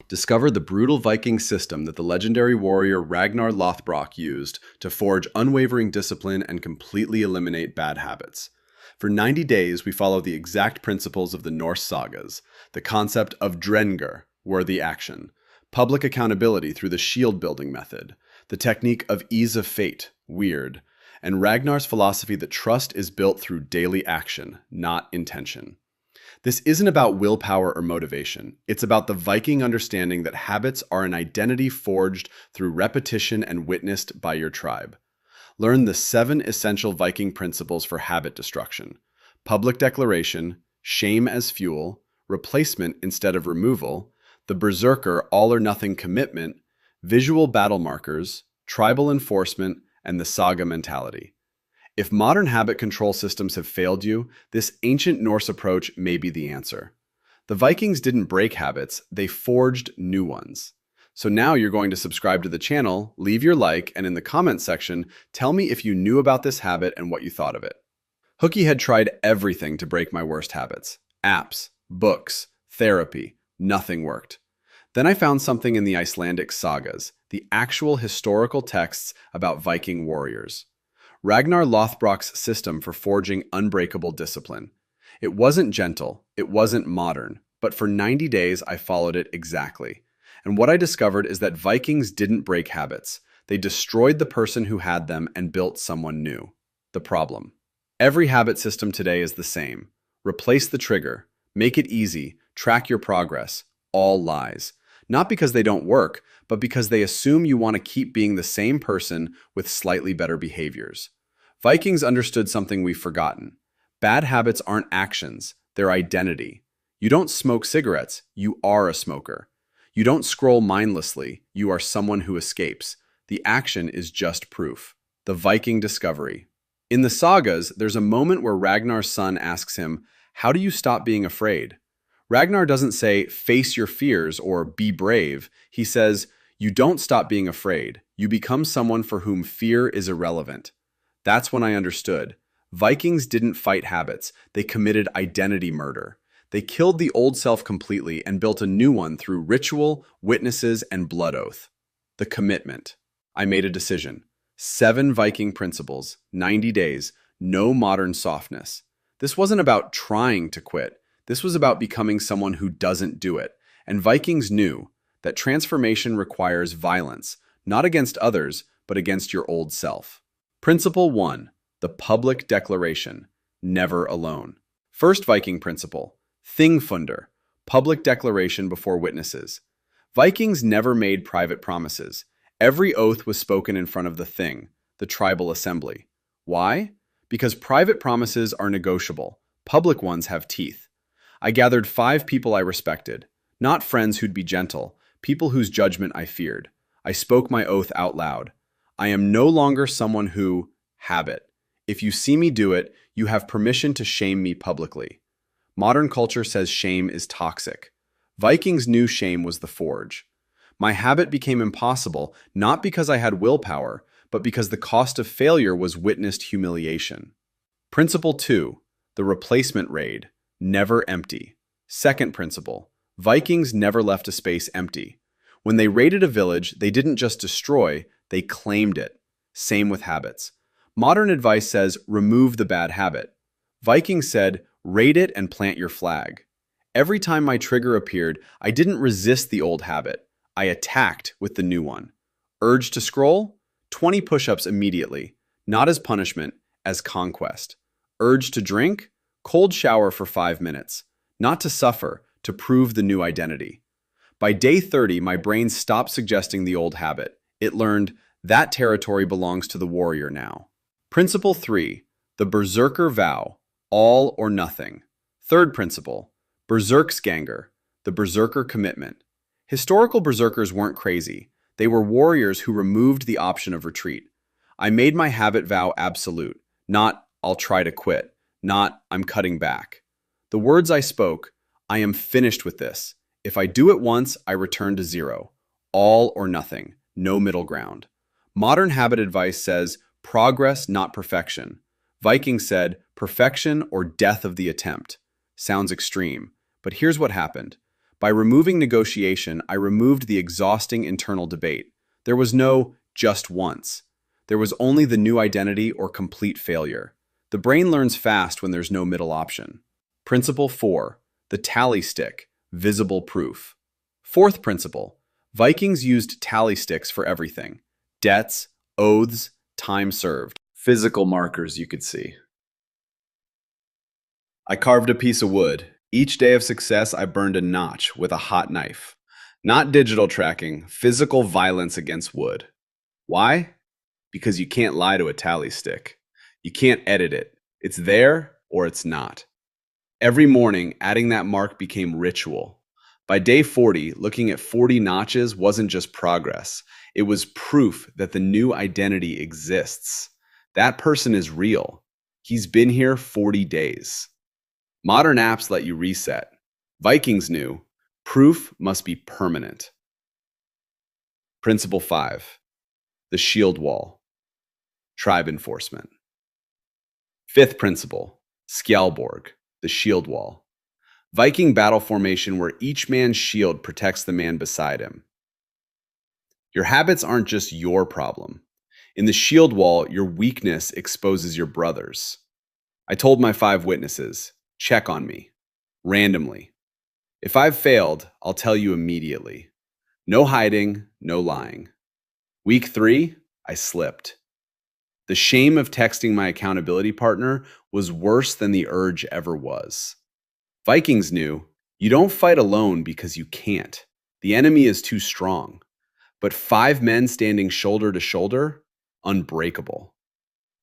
Discover the brutal Viking system that the legendary warrior Ragnar Lothbrok used to forge unwavering discipline and completely eliminate bad habits. For 90 days, we follow the exact principles of the Norse sagas, the concept of drengr, worthy action, public accountability through the shield building method, the technique of ease of fate, weird, and Ragnar's philosophy that trust is built through daily action, not intention. This isn't about willpower or motivation. It's about the Viking understanding that habits are an identity forged through repetition and witnessed by your tribe. Learn the 7 essential Viking principles for habit destruction: public declaration, shame as fuel, replacement instead of removal, the berserker all-or-nothing commitment, visual battle markers, tribal enforcement, and the saga mentality. If modern habit control systems have failed you, this ancient Norse approach may be the answer. The Vikings didn't break habits, they forged new ones. So now you're going to subscribe to the channel, leave your like, and in the comment section, tell me if you knew about this habit and what you thought of it. Hookie had tried everything to break my worst habits. Apps, books, therapy, nothing worked. Then I found something in the Icelandic sagas, the actual historical texts about Viking warriors. Ragnar Lothbrok's system for forging unbreakable discipline. It wasn't gentle, it wasn't modern, but for 90 days I followed it exactly. And what I discovered is that Vikings didn't break habits. They destroyed the person who had them and built someone new. The problem: every habit system today is the same. Replace the trigger, make it easy, track your progress. All lies. Not because they don't work, but because they assume you want to keep being the same person with slightly better behaviors. Vikings understood something we've forgotten. Bad habits aren't actions, they're identity. You don't smoke cigarettes, you are a smoker. You don't scroll mindlessly, you are someone who escapes. The action is just proof. The Viking discovery. In the sagas, there's a moment where Ragnar's son asks him, "How do you stop being afraid?" Ragnar doesn't say, "Face your fears" or "Be brave." He says, "You don't stop being afraid. You become someone for whom fear is irrelevant." That's when I understood. Vikings didn't fight habits. They committed identity murder. They killed the old self completely and built a new one through ritual, witnesses, and blood oath. The commitment. I made a decision. 7 Viking principles, 90 days, no modern softness. This wasn't about trying to quit. This was about becoming someone who doesn't do it. And Vikings knew that transformation requires violence, not against others, but against your old self. Principle 1. The public declaration. Never alone. First Viking principle. Thingfunder. Public declaration before witnesses. Vikings never made private promises. Every oath was spoken in front of the thing, the tribal assembly. Why? Because private promises are negotiable. Public ones have teeth. I gathered 5 people I respected, not friends who'd be gentle, people whose judgment I feared. I spoke my oath out loud. I am no longer someone who, habit. If you see me do it, you have permission to shame me publicly. Modern culture says shame is toxic. Vikings knew shame was the forge. My habit became impossible, not because I had willpower, but because the cost of failure was witnessed humiliation. Principle 2. The replacement raid. Never empty. Second principle. Vikings never left a space empty. When they raided a village, they didn't just destroy, they claimed it. Same with habits. Modern advice says, remove the bad habit. Vikings said, raid it and plant your flag. Every time my trigger appeared, I didn't resist the old habit. I attacked with the new one. Urge to scroll? 20 push-ups immediately. Not as punishment, as conquest. Urge to drink? Cold shower for 5 minutes. Not to suffer, to prove the new identity. By day 30, my brain stopped suggesting the old habit. It learned, that territory belongs to the warrior now. Principle 3. The berserker vow. All or nothing. Third principle. Berserksganger. The berserker commitment. Historical berserkers weren't crazy. They were warriors who removed the option of retreat. I made my habit vow absolute. Not, I'll try to quit. Not, I'm cutting back. The words I spoke, I am finished with this. If I do it once, I return to 0. All or nothing. No middle ground. Modern habit advice says, progress, not perfection. Vikings said, perfection or death of the attempt. Sounds extreme, but here's what happened. By removing negotiation, I removed the exhausting internal debate. There was no just once. There was only the new identity or complete failure. The brain learns fast when there's no middle option. Principle 4. The tally stick, visible proof. Fourth principle. Vikings used tally sticks for everything. Debts, oaths, time served. Physical markers you could see. I carved a piece of wood. Each day of success, I burned a notch with a hot knife. Not digital tracking, physical violence against wood. Why? Because you can't lie to a tally stick. You can't edit it. It's there or it's not. Every morning, adding that mark became ritual. By day 40, looking at 40 notches wasn't just progress. It was proof that the new identity exists. That person is real. He's been here 40 days. Modern apps let you reset. Vikings knew proof must be permanent. Principle 5. The shield wall. Tribe enforcement. Fifth principle. Skjalborg. The shield wall. Viking battle formation where each man's shield protects the man beside him. Your habits aren't just your problem. In the shield wall, your weakness exposes your brothers. I told my 5 witnesses, check on me. Randomly. If I've failed, I'll tell you immediately. No hiding, no lying. Week 3, I slipped. The shame of texting my accountability partner was worse than the urge ever was. Vikings knew, you don't fight alone because you can't. The enemy is too strong. But 5 men standing shoulder to shoulder, unbreakable.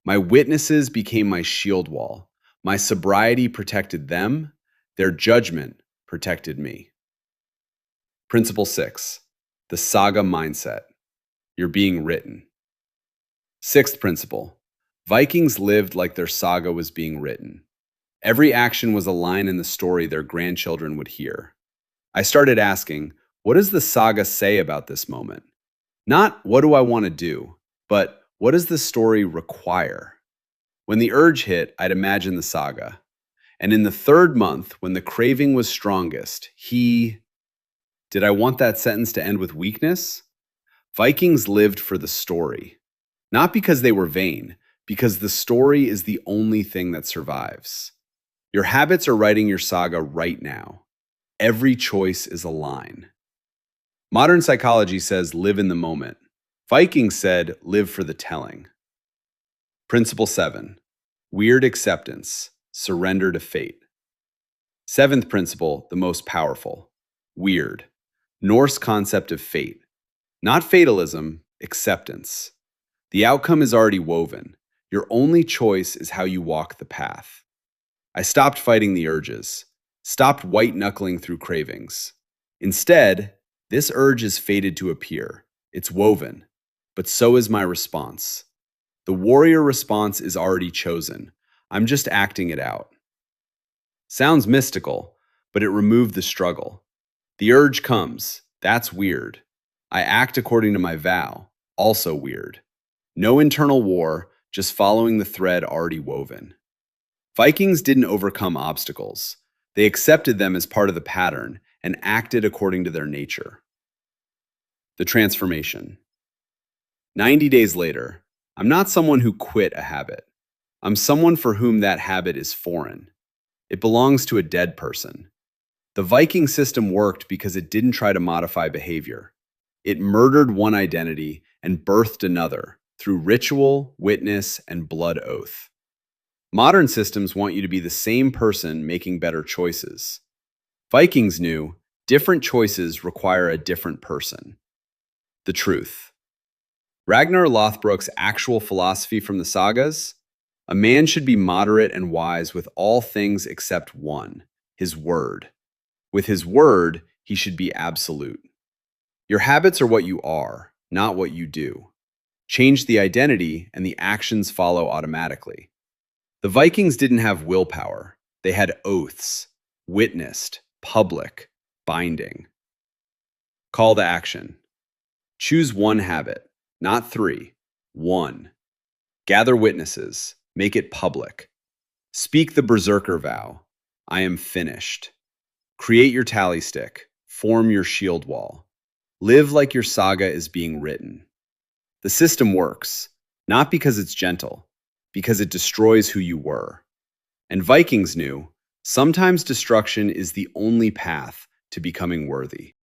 My witnesses became my shield wall. My sobriety protected them. Their judgment protected me. Principle 6. The saga mindset. You're being written. Sixth principle. Vikings lived like their saga was being written. Every action was a line in the story their grandchildren would hear. I started asking, what does the saga say about this moment? Not what do I want to do, but what does the story require? When the urge hit, I'd imagine the saga. And in the 3rd month, when the craving was strongest, did I want that sentence to end with weakness? Vikings lived for the story. Not because they were vain, because the story is the only thing that survives. Your habits are writing your saga right now. Every choice is a line. Modern psychology says live in the moment. Vikings said live for the telling. Principle 7. Weird acceptance. Surrender to fate. 7th principle, the most powerful. Weird. Norse concept of fate. Not fatalism, acceptance. The outcome is already woven. Your only choice is how you walk the path. I stopped fighting the urges. Stopped white-knuckling through cravings. Instead, this urge is fated to appear. It's woven. But so is my response. The warrior response is already chosen. I'm just acting it out. Sounds mystical, but it removed the struggle. The urge comes. That's weird. I act according to my vow. Also weird. No internal war, just following the thread already woven. Vikings didn't overcome obstacles. They accepted them as part of the pattern and acted according to their nature. The transformation. 90 days later, I'm not someone who quit a habit. I'm someone for whom that habit is foreign. It belongs to a dead person. The Viking system worked because it didn't try to modify behavior. It murdered one identity and birthed another through ritual, witness, and blood oath. Modern systems want you to be the same person making better choices. Vikings knew different choices require a different person. The truth. Ragnar Lothbrok's actual philosophy from the sagas? A man should be moderate and wise with all things except one, his word. With his word, he should be absolute. Your habits are what you are, not what you do. Change the identity and the actions follow automatically. The Vikings didn't have willpower. They had oaths, witnessed, public, binding. Call to action. Choose one habit, not 3, 1. Gather witnesses, make it public. Speak the berserker vow. I am finished. Create your tally stick. form your shield wall. Live like your saga is being written. The system works, not because it's gentle, because it destroys who you were. And Vikings knew, sometimes destruction is the only path to becoming worthy.